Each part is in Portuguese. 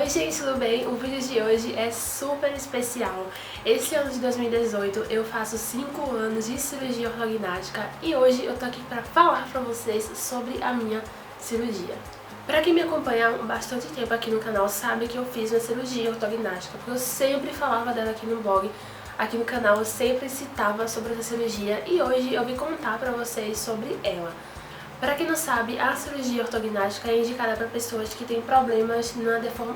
Oi gente, tudo bem? O vídeo de hoje é super especial. Esse ano de 2018 eu faço 5 anos de cirurgia ortognática e hoje eu tô aqui pra falar pra vocês sobre a minha cirurgia. Pra quem me acompanha há bastante tempo aqui no canal sabe que eu fiz uma cirurgia ortognática, porque eu sempre falava dela aqui no blog, aqui no canal eu sempre citava sobre essa cirurgia e hoje eu vim contar pra vocês sobre ela. Para quem não sabe, a cirurgia ortognática é indicada para pessoas que têm problemas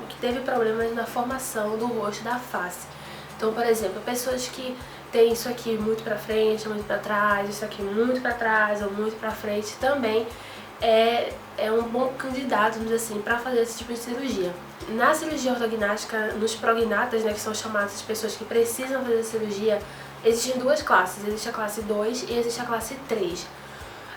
que teve problemas na formação do rosto, da face. Então, por exemplo, pessoas que têm isso aqui muito para frente, muito para trás, isso aqui muito para trás ou muito para frente, também é um bom candidato, vamos dizer assim, para fazer esse tipo de cirurgia. Na cirurgia ortognática, nos prognatas, né, que são chamadas de pessoas que precisam fazer cirurgia, existem duas classes, existe a classe 2 e existe a classe 3.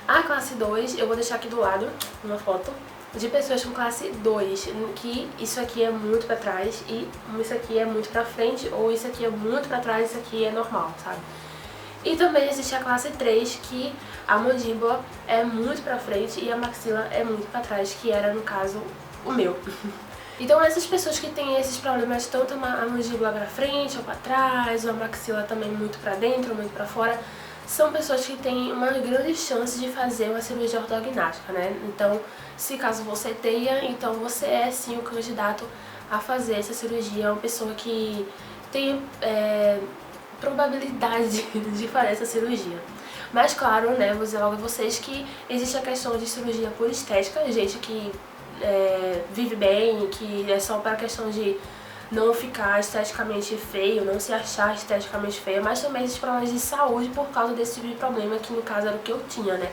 A classe 2, eu vou deixar aqui do lado uma foto de pessoas com classe 2, que isso aqui é muito pra trás e isso aqui é muito pra frente, ou isso aqui é muito pra trás e isso aqui é normal, sabe? E também existe a classe 3, que a mandíbula é muito pra frente e a maxila é muito pra trás, que era, no caso, o meu. Então essas pessoas que têm esses problemas, tanto a mandíbula pra frente ou pra trás, ou a maxila também muito pra dentro ou muito pra fora, são pessoas que têm uma grande chance de fazer uma cirurgia ortognática, né? Então, se caso você tenha, então você é sim o candidato a fazer essa cirurgia, uma pessoa que tem probabilidade de fazer essa cirurgia. Mas claro, né, vou dizer logo a vocês que existe a questão de cirurgia por estética, gente que vive bem, que é só para a questão de não ficar esteticamente feio, não se achar esteticamente feio, mas também esses problemas de saúde por causa desse tipo de problema, que no caso era o que eu tinha, né?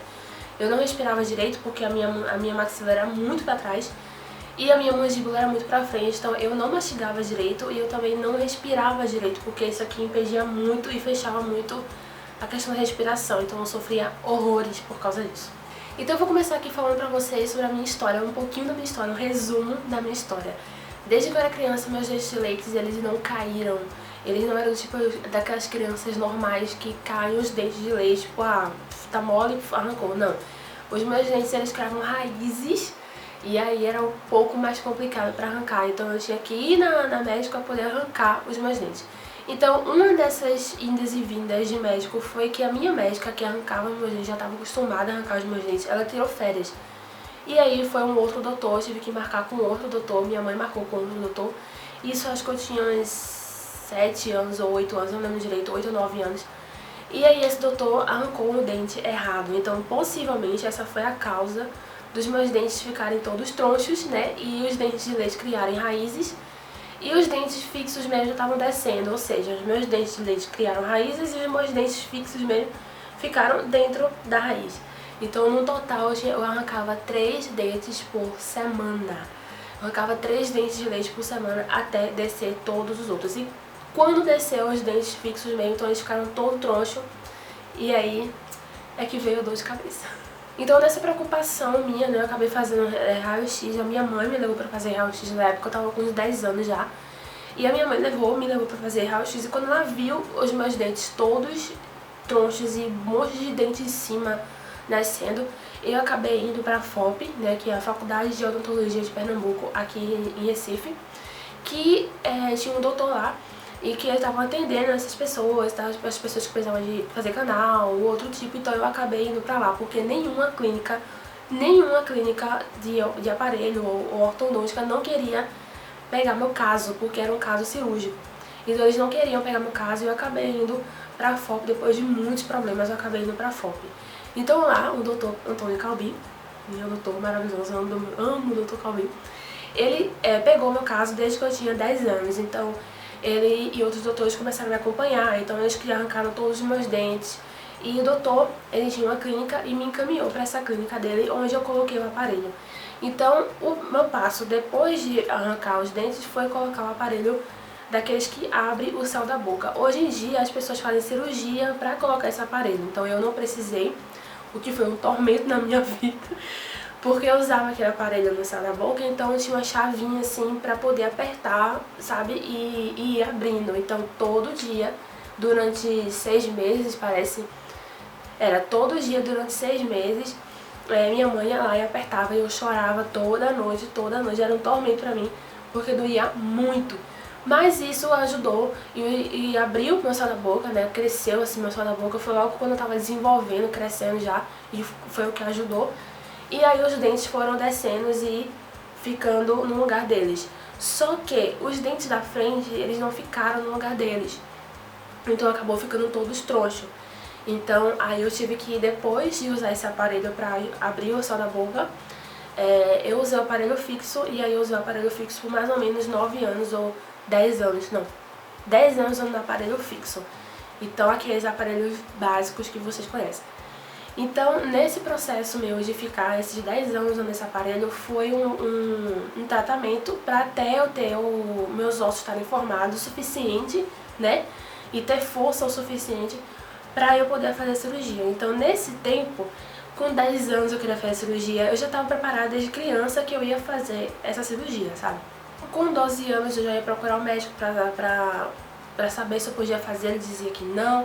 Eu não respirava direito porque a minha maxila era muito pra trás e a minha mandíbula era muito pra frente, então eu não mastigava direito e eu também não respirava direito, porque isso aqui impedia muito e fechava muito a questão da respiração, então eu sofria horrores por causa disso. Então eu vou começar aqui falando pra vocês sobre a minha história, um pouquinho da minha história, um resumo da minha história. Desde que eu era criança, meus dentes de leite, eles não caíram. Eles não eram tipo daquelas crianças normais que caem os dentes de leite, tipo, tá mole, arrancou. Não. Os meus dentes, eles criavam raízes e aí era um pouco mais complicado pra arrancar. Então eu tinha que ir na médica pra poder arrancar os meus dentes. Então, uma dessas indas e vindas de médico foi que a minha médica, que arrancava os meus dentes, já estava acostumada a arrancar os meus dentes, ela tirou férias. E aí foi um outro doutor, tive que marcar com outro doutor, minha mãe marcou com outro doutor. Isso acho que eu tinha uns 7 anos ou 8 anos, não lembro direito, 8 ou 9 anos. E aí esse doutor arrancou o dente errado, então possivelmente essa foi a causa dos meus dentes ficarem todos tronchos, né? E os dentes de leite criarem raízes e os dentes fixos mesmo estavam descendo, ou seja, os meus dentes de leite criaram raízes e os meus dentes fixos mesmo ficaram dentro da raiz. Então, no total, eu arrancava 3 dentes por semana. Eu arrancava 3 dentes de leite por semana até descer todos os outros. E quando desceu os dentes fixos mesmo, então eles ficaram todo troncho. E aí é que veio a dor de cabeça. Então, nessa preocupação minha, né, eu acabei fazendo raio-x. A minha mãe me levou pra fazer raio-x na época, eu tava com uns 10 anos já. E a minha mãe me levou pra fazer raio-x. E quando ela viu os meus dentes todos tronchos e um monte de dente em cima nascendo, eu acabei indo para a FOP, né, que é a Faculdade de Odontologia de Pernambuco, aqui em Recife, que tinha um doutor lá e que eles estavam atendendo essas pessoas, tá? As pessoas que precisavam de fazer canal ou outro tipo, então eu acabei indo para lá, porque nenhuma clínica de aparelho ou ortodôntica não queria pegar meu caso, porque era um caso cirúrgico. Então eles não queriam pegar meu caso e eu acabei indo para a FOP, depois de muitos problemas eu acabei indo para a FOP. Então lá, o doutor Antônio Calbi, meu doutor maravilhoso, amo o doutor Calbi, ele pegou meu caso desde que eu tinha 10 anos, então ele e outros doutores começaram a me acompanhar, então eles arrancaram todos os meus dentes. E o doutor, ele tinha uma clínica e me encaminhou para essa clínica dele, onde eu coloquei o aparelho. Então, o meu passo depois de arrancar os dentes foi colocar o aparelho daqueles que abre o céu da boca. Hoje em dia, as pessoas fazem cirurgia para colocar esse aparelho, então eu não precisei, o que foi um tormento na minha vida, porque eu usava aquele aparelho no céu da boca, então eu tinha uma chavinha assim pra poder apertar, sabe, e ir abrindo. Então todo dia, durante 6 meses, parece, era todo dia durante 6 meses, minha mãe ia lá e apertava e eu chorava toda noite, era um tormento pra mim, porque doía muito. Mas isso ajudou e abriu meu céu da boca, né? Cresceu assim meu céu da boca. Foi logo quando eu tava desenvolvendo, crescendo já, e foi o que ajudou. E aí os dentes foram descendo e ficando no lugar deles. Só que os dentes da frente, eles não ficaram no lugar deles. Então acabou ficando todos tronchos. Então aí eu tive que, depois de usar esse aparelho pra abrir o céu da boca, eu usei o aparelho fixo, e aí eu usei o aparelho fixo por mais ou menos 9 anos ou 10 anos, não. 10 anos usando aparelho fixo. Então aqueles aparelhos básicos que vocês conhecem. Então, nesse processo meu de ficar esses 10 anos usando esse aparelho, foi um tratamento para até eu ter meus ossos estarem formados o suficiente, né? E ter força o suficiente para eu poder fazer a cirurgia. Então, nesse tempo, com 10 anos eu queria fazer a cirurgia, eu já estava preparada desde criança que eu ia fazer essa cirurgia, sabe? Com 12 anos eu já ia procurar um médico pra saber se eu podia fazer, ele dizia que não.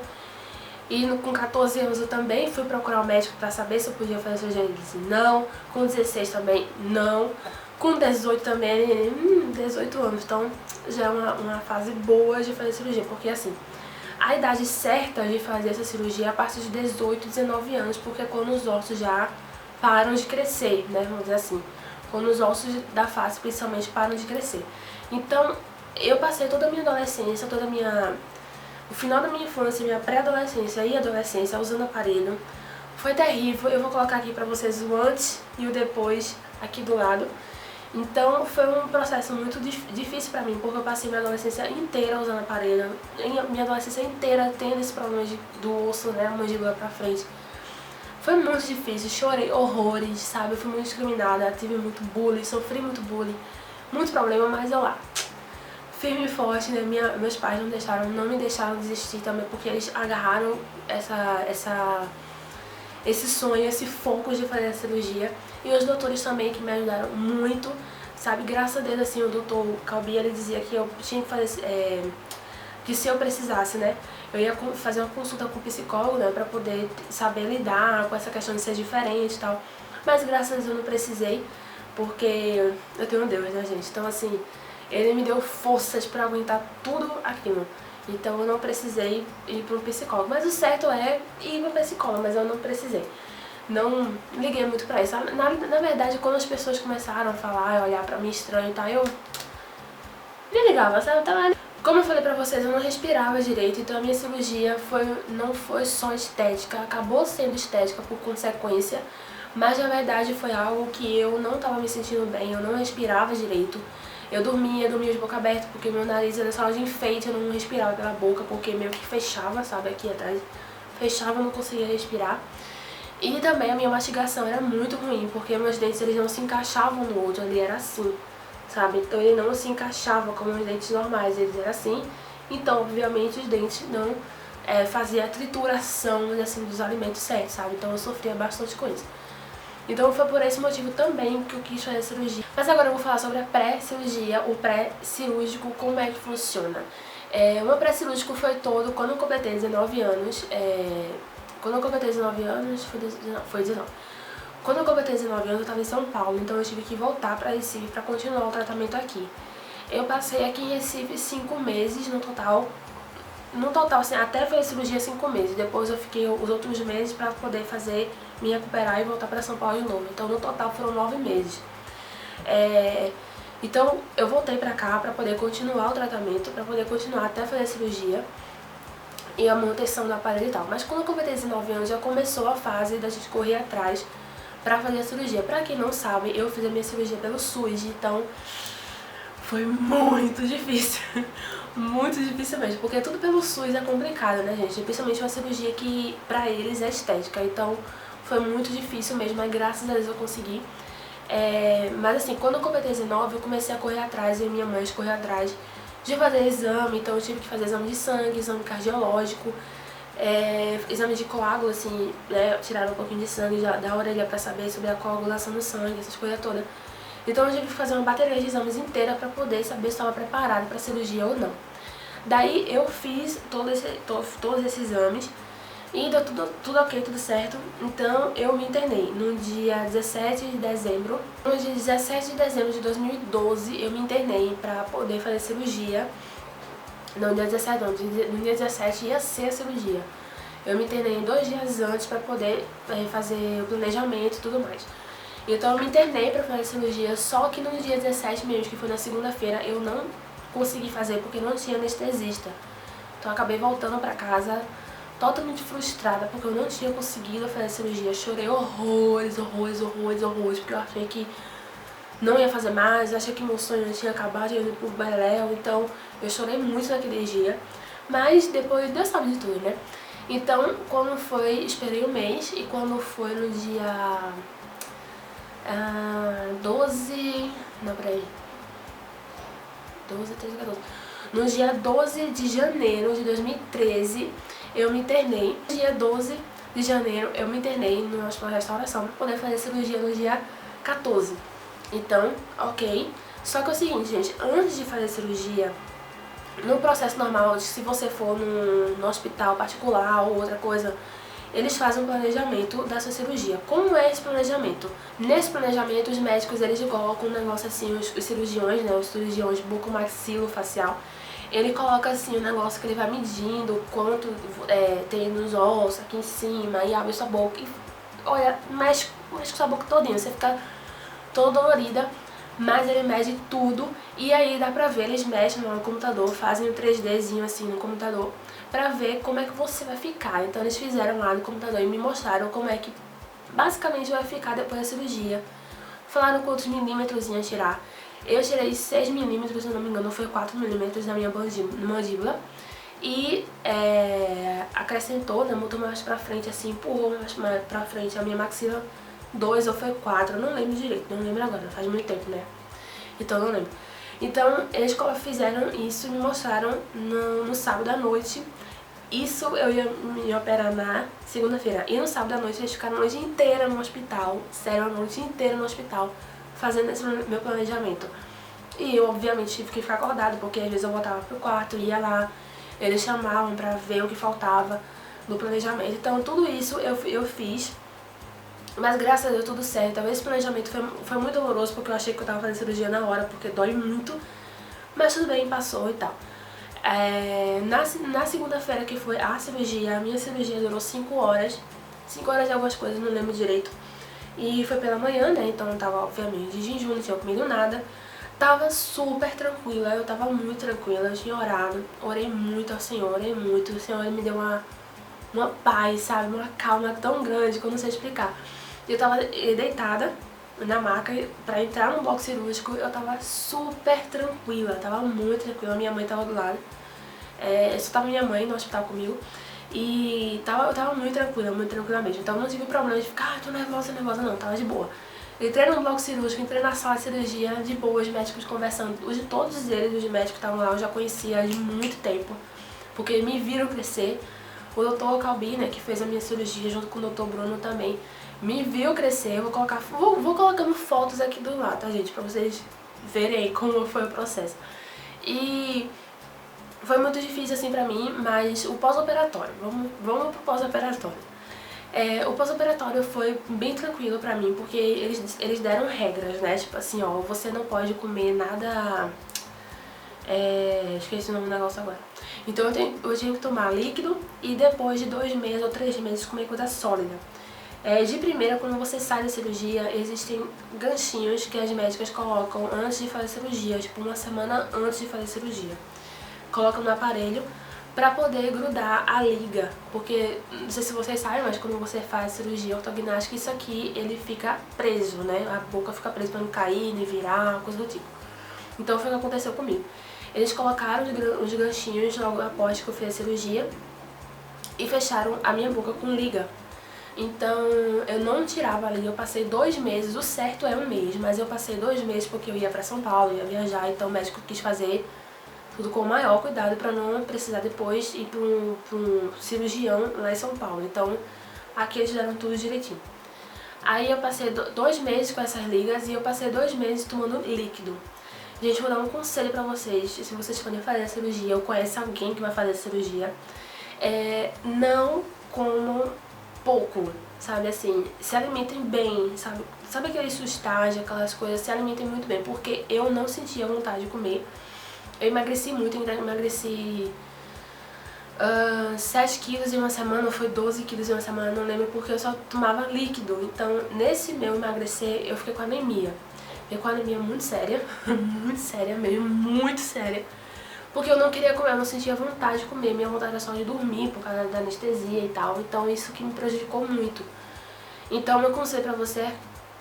E com 14 anos eu também fui procurar um médico pra saber se eu podia fazer a cirurgia, ele disse não. Com 16 também, não. Com 18 também, ele, 18 anos, então já é uma fase boa de fazer cirurgia, porque assim, a idade certa de fazer essa cirurgia é a partir de 18, 19 anos, porque é quando os ossos já param de crescer, né, vamos dizer assim. Quando os ossos da face, principalmente, param de crescer. Então, eu passei toda a minha adolescência, o final da minha infância, minha pré-adolescência e adolescência usando aparelho. Foi terrível, eu vou colocar aqui pra vocês o antes e o depois aqui do lado. Então foi um processo muito difícil pra mim, porque eu passei minha adolescência inteira usando aparelho, minha adolescência inteira tendo esse problema do osso, né, a mandíbula pra frente. Foi muito difícil, chorei horrores, sabe, eu fui muito discriminada, tive muito bullying, sofri muito bullying, muito problema, mas eu lá, firme e forte, né, meus pais não me deixaram desistir também, porque eles agarraram esse sonho, esse foco de fazer a cirurgia. E os doutores também que me ajudaram muito, sabe, graças a Deus, assim, o doutor Calbi, ele dizia que eu tinha que fazer, que se eu precisasse, né, eu ia fazer uma consulta com o psicólogo, né, pra poder saber lidar com essa questão de ser diferente e tal. Mas graças a Deus eu não precisei, porque eu tenho um Deus, né, gente, então assim, ele me deu forças pra aguentar tudo aquilo. Então eu não precisei ir para um psicólogo. Mas o certo é ir para um psicólogo, mas eu não precisei. Não liguei muito pra isso. Na verdade, quando as pessoas começaram a falar, olhar pra mim estranho e tal, eu nem ligava, sabe? Eu tava... Como eu falei pra vocês, eu não respirava direito, então a minha cirurgia não foi só estética, acabou sendo estética por consequência, mas na verdade foi algo que eu não tava me sentindo bem, eu não respirava direito. Eu dormia de boca aberta, porque meu nariz era só de enfeite, eu não respirava pela boca, porque meio que fechava, sabe, aqui atrás. Fechava, eu não conseguia respirar. E também a minha mastigação era muito ruim, porque meus dentes eles não se encaixavam no outro, ele era assim, sabe? Então ele não se encaixava como os dentes normais, eles eram assim. Então, obviamente, os dentes não faziam a trituração, assim, dos alimentos certos, sabe? Então eu sofria bastante com isso. Então foi por esse motivo também que eu quis fazer a cirurgia. Mas agora eu vou falar sobre a pré-cirurgia, o pré-cirúrgico, como é que funciona. O meu pré-cirúrgico foi todo quando eu completei 19 anos. Quando eu completei 19 anos, foi 19. Quando eu completei 19 anos eu estava em São Paulo, então eu tive que voltar para Recife para continuar o tratamento aqui. Eu passei aqui em Recife 5 meses no total. No total, assim, até fazer a cirurgia 5 meses. Depois eu fiquei os outros meses pra poder me recuperar e voltar pra São Paulo de novo. Então no total foram 9 meses. Então eu voltei pra cá pra poder continuar o tratamento, pra poder continuar até fazer a cirurgia e a manutenção do aparelho e tal. Mas quando eu completei 19 anos já começou a fase da gente correr atrás pra fazer a cirurgia. Pra quem não sabe, eu fiz a minha cirurgia pelo SUS, então foi muito difícil. Muito difícil mesmo, porque tudo pelo SUS é complicado, né, gente? Principalmente uma cirurgia que pra eles é estética, então foi muito difícil mesmo, mas graças a Deus eu consegui. Mas assim, quando eu completei 19, eu comecei a correr atrás, e minha mãe correr atrás de fazer exame, então eu tive que fazer exame de sangue, exame cardiológico, exame de coágulo, assim, né, tiraram um pouquinho de sangue da orelha pra saber sobre a coagulação do sangue, essas coisas todas. Então eu tive que fazer uma bateria de exames inteira pra poder saber se estava preparada pra cirurgia ou não. Daí eu fiz todos esses exames, E deu tudo ok, tudo certo. Então eu me internei no dia 17 de dezembro. No dia 17 de dezembro de 2012 eu me internei pra poder fazer cirurgia. Não, no dia 17 não, no dia 17 ia ser a cirurgia. Eu me internei 2 dias antes pra poder fazer o planejamento e tudo mais. Então eu me internei pra fazer a cirurgia, só que no dia 17 mesmo, que foi na segunda-feira, eu não consegui fazer porque não tinha anestesista. Então eu acabei voltando pra casa totalmente frustrada porque eu não tinha conseguido fazer a cirurgia. Chorei horrores, porque eu achei que não ia fazer mais, eu achei que meu sonho tinha acabado, eu ia pro Beléu, então eu chorei muito naquele dia. Mas depois Deus sabe de tudo, né? Então, quando foi, esperei um mês, e quando foi no dia 12, não, peraí, 12, 13, 14. No dia 12 de janeiro de 2013, eu me internei. No dia 12 de janeiro, eu me internei no Hospital Restauração para poder fazer cirurgia no dia 14. Então, ok. Só que é o seguinte, gente, antes de fazer cirurgia, no processo normal, se você for no hospital particular ou outra coisa, eles fazem um planejamento da sua cirurgia. Como é esse planejamento? Nesse planejamento, os médicos eles colocam um negócio assim, os cirurgiões, né, os cirurgiões bucomaxilofacial, ele coloca assim um negócio que ele vai medindo quanto tem nos ossos aqui em cima e abre sua boca e olha, mexe com sua boca todinha, você fica toda dolorida, mas ele mede tudo e aí dá pra ver, eles mexem no computador, fazem um 3Dzinho assim no computador pra ver como é que você vai ficar. Então eles fizeram lá no computador e me mostraram como é que basicamente vai ficar depois da cirurgia. Falaram quantos milímetros iam tirar. Eu tirei 6 milímetros, se não me engano, foi 4 milímetros na minha mandíbula. E acrescentou, né, botou mais pra frente assim, empurrou mais pra frente a minha maxila 2 ou foi 4, eu não lembro direito, não lembro agora, faz muito tempo, né? Então eu não lembro. Então eles fizeram isso e me mostraram no sábado à noite. Isso eu ia me operar na segunda-feira. E no sábado à noite eles ficaram a noite inteira no hospital, sério, a noite inteira no hospital, fazendo esse meu planejamento. E eu obviamente tive que ficar acordado, porque às vezes eu voltava pro quarto, ia lá, eles chamavam pra ver o que faltava no planejamento. Então tudo isso eu fiz. Mas graças a Deus tudo certo. Talvez esse planejamento foi muito doloroso porque eu achei que eu tava fazendo cirurgia na hora, porque dói muito. Mas tudo bem, passou e tal. Na segunda-feira que foi a cirurgia, a minha cirurgia durou 5 horas. 5 horas de algumas coisas, não lembro direito. E foi pela manhã, né? Então eu tava obviamente de jejum, não tinha comido nada. Tava super tranquila, eu tava muito tranquila, eu tinha orado, orei muito ao Senhor, orei muito. O Senhor me deu uma paz, sabe? Uma calma tão grande que eu não sei explicar. Eu tava deitada na maca pra entrar no bloco cirúrgico, eu tava super tranquila, tava muito tranquila, minha mãe tava do lado. Só tava minha mãe no hospital comigo. E eu tava muito tranquila mesmo. Então não tive problema de ficar, tô nervosa, não, tava de boa. Entrei no bloco cirúrgico, entrei na sala de cirurgia, de boa, os médicos conversando. Todos eles, os médicos que estavam lá, eu já conhecia de muito tempo, porque me viram crescer. O doutor Calbi, né, que fez a minha cirurgia junto com o doutor Bruno também, me viu crescer. Eu vou colocando fotos aqui do lado, tá, gente, pra vocês verem como foi o processo. E foi muito difícil assim pra mim, mas o pós-operatório, vamos pro pós-operatório. O pós-operatório foi bem tranquilo pra mim, porque eles deram regras, né, tipo assim, ó, você não pode comer nada... esqueci o nome do negócio agora. Então eu tinha que tomar líquido e depois de 2 meses ou 3 meses comer coisa sólida. De primeira, quando você sai da cirurgia, existem ganchinhos que as médicas colocam antes de fazer cirurgia, tipo uma semana antes de fazer cirurgia. Colocam no aparelho pra poder grudar a liga, porque, não sei se vocês sabem, mas quando você faz cirurgia ortognática, isso aqui, ele fica preso, né? A boca fica presa pra não cair, nem virar, coisa do tipo. Então foi o que aconteceu comigo. Eles colocaram os ganchinhos logo após que eu fiz a cirurgia e fecharam a minha boca com liga. Então eu não tirava a liga, eu passei 2 meses, o certo é 1 mês, mas eu passei 2 meses porque eu ia pra São Paulo, ia viajar, então o médico quis fazer tudo com o maior cuidado pra não precisar depois ir pra um cirurgião lá em São Paulo. Então aqui eles fizeram tudo direitinho. Aí eu passei 2 meses com essas ligas e eu passei 2 meses tomando líquido. Gente, vou dar um conselho pra vocês, se vocês forem fazer a cirurgia ou conhecem alguém que vai fazer a cirurgia, não comam pouco, sabe, assim, se alimentem bem, sabe aquele sustagem, aquelas coisas, se alimentem muito bem, porque eu não sentia vontade de comer. Eu emagreci muito, eu emagreci 7 quilos em uma semana, ou foi 12 quilos em uma semana, não lembro, porque eu só tomava líquido. Então, nesse meu emagrecer, eu fiquei com anemia. Fiquei com anemia muito séria, muito séria mesmo, muito séria. Porque eu não queria comer, eu não sentia vontade de comer, minha vontade era só de dormir por causa da anestesia e tal. Então, isso que me prejudicou muito. Então, meu conselho pra você é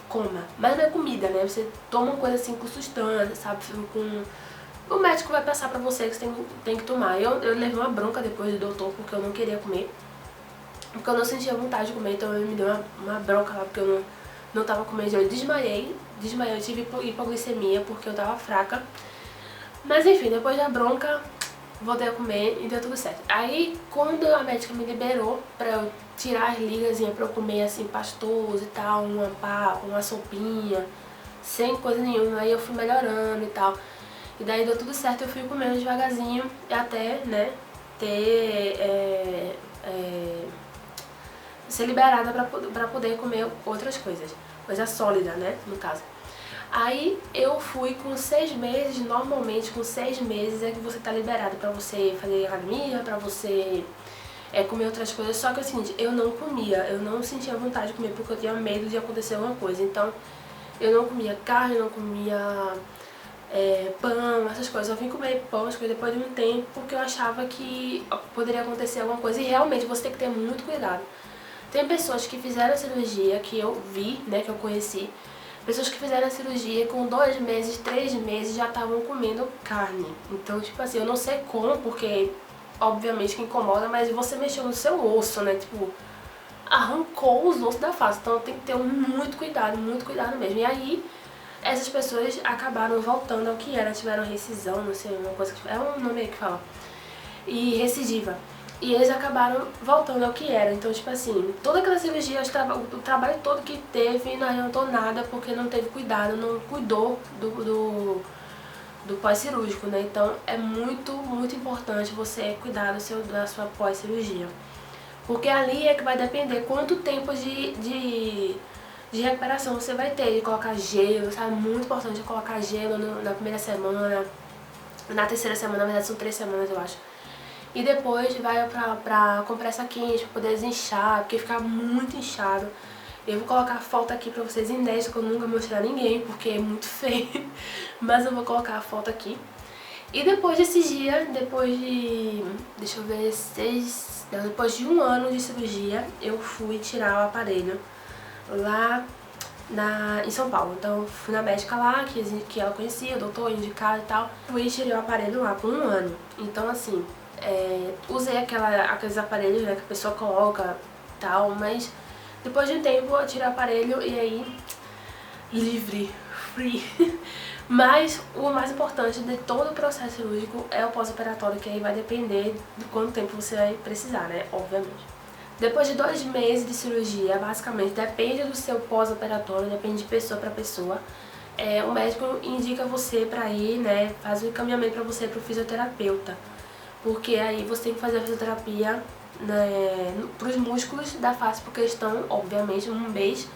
coma. Mas não é comida, né? Você toma uma coisa assim com sustância, sabe? Com... O médico vai passar pra você que você tem que tomar. Eu levei uma bronca depois do doutor porque eu não queria comer. Porque eu não sentia vontade de comer, então ele me deu uma bronca lá porque eu não tava comendo. Eu desmaiei, eu tive hipoglicemia porque eu tava fraca. Mas enfim, depois da bronca, voltei a comer e deu tudo certo. Aí, quando a médica me liberou pra eu tirar as ligazinhas pra eu comer assim, pastoso e tal, uma sopinha, sem coisa nenhuma, aí eu fui melhorando e tal. E daí deu tudo certo, eu fui comendo devagarzinho até, né, ser liberada pra poder comer outras coisas. Coisa sólida, né, no caso. Aí eu fui com 6 meses, normalmente com 6 meses é que você tá liberado pra você fazer academia, pra você comer outras coisas. Só que é o seguinte, eu não comia, eu não sentia vontade de comer porque eu tinha medo de acontecer alguma coisa. Então eu não comia carne, eu não comia pão, essas coisas. Eu vim comer pão, essas coisas depois de um tempo porque eu achava que poderia acontecer alguma coisa. E realmente você tem que ter muito cuidado. Tem pessoas que fizeram a cirurgia, que eu vi, né, que eu conheci. Pessoas que fizeram a cirurgia com 2 meses, 3 meses já estavam comendo carne. Então, tipo assim, eu não sei como, porque obviamente que incomoda, mas você mexeu no seu osso, né? Tipo, arrancou os ossos da face. Então tem que ter muito cuidado mesmo. E aí, essas pessoas acabaram voltando ao que era, tiveram rescisão, não sei, uma coisa que... é um nome aí que fala. E recidiva. E eles acabaram voltando ao que era. Então, tipo assim, toda aquela cirurgia, o trabalho todo que teve não adiantou nada porque não teve cuidado, não cuidou do pós-cirúrgico, né? Então, é muito, muito importante você cuidar da sua pós-cirurgia. Porque ali é que vai depender quanto tempo de recuperação você vai ter, de colocar gelo, sabe? Muito importante colocar gelo na primeira semana, na terceira semana, na verdade são 3 semanas, eu acho. E depois vai pra compressa quente, pra poder desinchar, porque fica muito inchado. Eu vou colocar a foto aqui pra vocês inédita, que eu nunca mostrei a ninguém, porque é muito feio. Mas eu vou colocar a foto aqui. E depois desses dias, depois de... deixa eu ver, depois de 1 ano de cirurgia, eu fui tirar o aparelho lá em São Paulo. Então eu fui na médica lá, que ela conhecia, o doutor indicado e tal. Fui e tirei o aparelho lá por 1 ano. Então assim... usei aqueles aparelhos, né, que a pessoa coloca e tal, mas depois de um tempo eu tirei o aparelho e aí livre, free. Mas o mais importante de todo o processo cirúrgico é o pós-operatório, que aí vai depender de quanto tempo você vai precisar, né, obviamente. Depois de 2 meses de cirurgia, basicamente, depende do seu pós-operatório, depende de pessoa para pessoa. O médico indica você para ir, né, faz o encaminhamento para você para o fisioterapeuta. Porque aí você tem que fazer a fisioterapia, né, para os músculos da face, porque eles estão, obviamente, um mês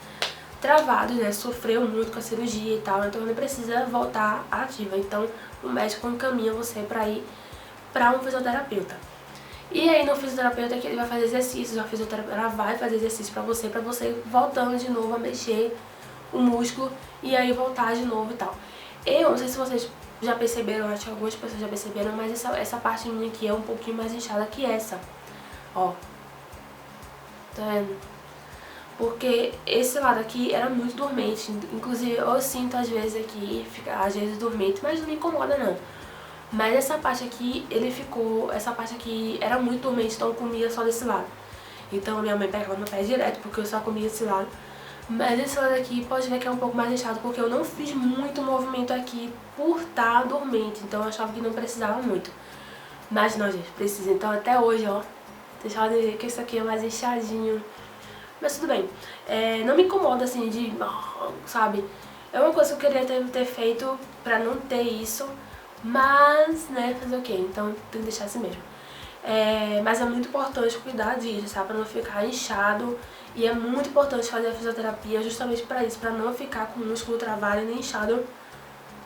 travados, né, sofreu muito com a cirurgia e tal, então não precisa voltar ativa. Então o médico encaminha você para ir para um fisioterapeuta. E aí no fisioterapeuta que ele vai fazer exercícios, a fisioterapeuta ela vai fazer exercício para você voltando de novo a mexer o músculo e aí voltar de novo e tal. Eu não sei se vocês já perceberam, acho que algumas pessoas já perceberam, mas essa parte minha aqui é um pouquinho mais inchada que essa. Ó. Tá vendo? Porque esse lado aqui era muito dormente. Inclusive eu sinto às vezes aqui, fica às vezes dormente, mas não me incomoda não. Mas essa parte aqui, essa parte aqui era muito dormente, então eu comia só desse lado. Então minha mãe pegava meu pé direto, porque eu só comia desse lado. Mas esse lado aqui pode ver que é um pouco mais inchado, porque eu não fiz muito movimento aqui por estar dormente. Então eu achava que não precisava muito. Mas não, gente, precisa. Então até hoje, ó, vocês podem ver que isso aqui é mais inchadinho. Mas tudo bem. Não me incomoda assim de... sabe? É uma coisa que eu queria ter feito pra não ter isso. Mas, né, fazer o quê? Então tem que deixar assim mesmo. Mas é muito importante cuidar disso, sabe? Pra não ficar inchado. E é muito importante fazer a fisioterapia justamente pra isso, pra não ficar com o músculo travado e nem inchado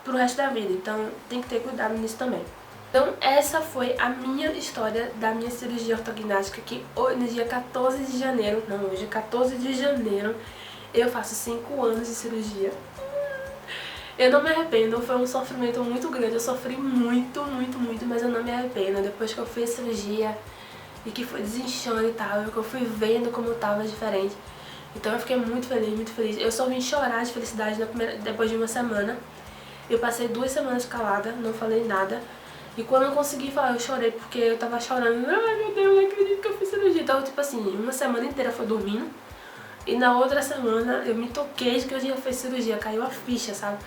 pro resto da vida. Então tem que ter cuidado nisso também. Então essa foi a minha história da minha cirurgia ortognática, que hoje, no dia 14 de janeiro, não, hoje é 14 de janeiro, eu faço 5 anos de cirurgia. Eu não me arrependo, foi um sofrimento muito grande, eu sofri muito, mas eu não me arrependo. Depois que eu fiz a cirurgia e que foi desinchando e tal, que eu fui vendo como eu tava diferente. Então eu fiquei muito feliz, muito feliz. Eu só vim chorar de felicidade depois de uma semana. Eu passei 2 semanas calada, não falei nada. E quando eu consegui falar, eu chorei porque eu tava chorando. Ai meu Deus, não acredito que eu fiz cirurgia. Então, tipo assim, uma semana inteira foi dormindo. E na outra semana eu me toquei de que eu tinha feito cirurgia, caiu a ficha, sabe?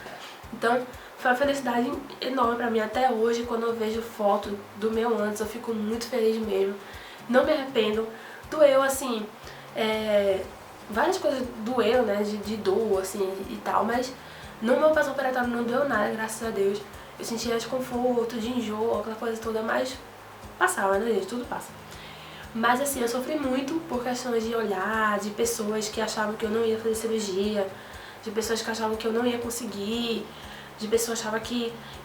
Então foi uma felicidade enorme pra mim até hoje. Quando eu vejo foto do meu antes, eu fico muito feliz mesmo. Não me arrependo. Doeu assim, várias coisas doeu, né, de dor assim e tal, mas no meu pós-operatório não deu nada, graças a Deus. Eu sentia desconforto, de enjoo, aquela coisa toda, mas passava, né, gente? Tudo passa. Mas assim, eu sofri muito por questões de olhar, de pessoas que achavam que eu não ia fazer cirurgia, de pessoas que achavam que eu não ia conseguir, de pessoas que achavam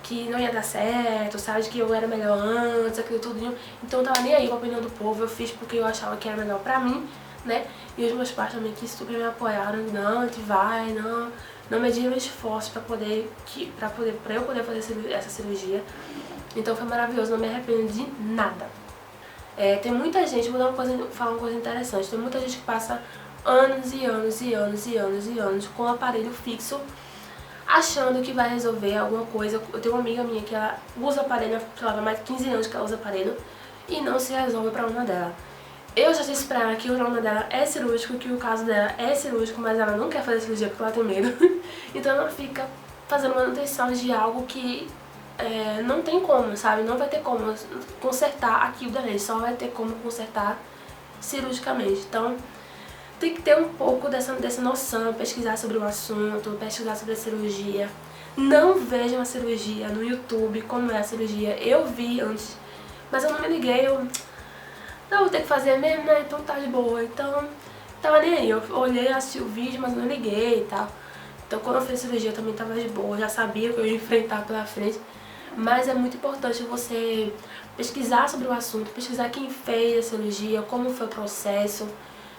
que não ia dar certo, sabe? De que eu era melhor antes, aquilo tudo. Então eu tava nem aí com a opinião do povo, eu fiz porque eu achava que era melhor pra mim, né? E os meus pais também que super me apoiaram, não, a gente vai, não mediram esforço pra eu poder fazer essa cirurgia. Então foi maravilhoso, não me arrependo de nada. Tem muita gente, vou falar uma coisa interessante, tem muita gente que passa anos e anos com o aparelho fixo, achando que vai resolver alguma coisa. Eu tenho uma amiga minha que ela usa aparelho, sei lá, há mais de 15 anos que ela usa aparelho, e não se resolve o problema dela. Eu já disse pra ela que o problema dela é cirúrgico, que o caso dela é cirúrgico, mas ela não quer fazer cirurgia porque ela tem medo. Então ela fica fazendo manutenção de algo que não tem como, sabe? Não vai ter como consertar aquilo dali, só vai ter como consertar cirurgicamente. Então tem que ter um pouco dessa noção, pesquisar sobre o assunto, pesquisar sobre a cirurgia. Não vejam a cirurgia no YouTube, como é a cirurgia. Eu vi antes, mas eu não me liguei, não, vou ter que fazer mesmo, né? Então tá de boa. Então, tava nem aí. Eu olhei, assisti o vídeo, mas não liguei e tal. Então quando eu fiz cirurgia eu também tava de boa, já sabia o que eu ia enfrentar pela frente. Mas é muito importante você pesquisar sobre o assunto, pesquisar quem fez a cirurgia, como foi o processo,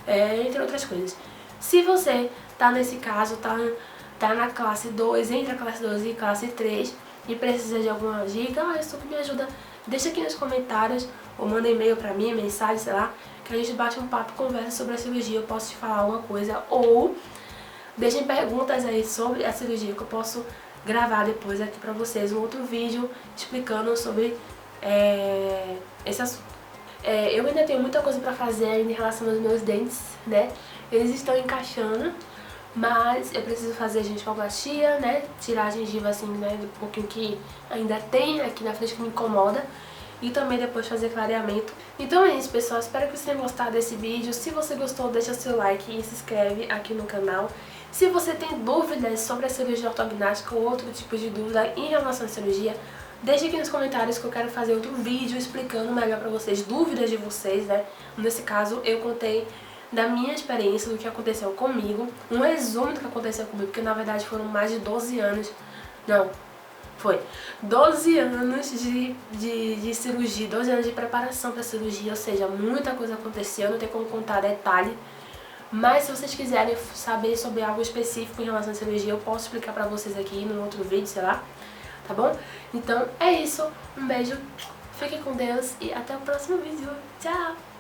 entre outras coisas. Se você tá nesse caso, tá na classe 2, entre a classe 2 e a classe 3 e precisa de alguma dica, isso que me ajuda, deixa aqui nos comentários ou manda e-mail pra mim, mensagem, sei lá, que a gente bate um papo, conversa sobre a cirurgia, eu posso te falar alguma coisa, ou deixem perguntas aí sobre a cirurgia que eu posso gravar depois aqui pra vocês um outro vídeo explicando sobre esse assunto. Eu ainda tenho muita coisa pra fazer ainda em relação aos meus dentes, né? Eles estão encaixando, mas eu preciso fazer a gengivoplastia, né? Tirar a gengiva assim, né? Do pouquinho que ainda tem aqui na frente que me incomoda. E também depois fazer clareamento. Então é isso, pessoal, espero que vocês tenham gostado desse vídeo. Se você gostou, deixa seu like e se inscreve aqui no canal. Se você tem dúvidas sobre a cirurgia ortognática ou outro tipo de dúvida em relação à cirurgia, deixa aqui nos comentários que eu quero fazer outro vídeo explicando melhor pra vocês, dúvidas de vocês, né? Nesse caso eu contei da minha experiência, do que aconteceu comigo, um resumo do que aconteceu comigo, porque na verdade foram mais de 12 anos, não, foi 12 anos de cirurgia, 12 anos de preparação para cirurgia, ou seja, muita coisa aconteceu, não tem como contar detalhe. Mas se vocês quiserem saber sobre algo específico em relação à cirurgia, eu posso explicar pra vocês aqui num outro vídeo, sei lá, tá bom? Então é isso, um beijo, fiquem com Deus e até o próximo vídeo, tchau!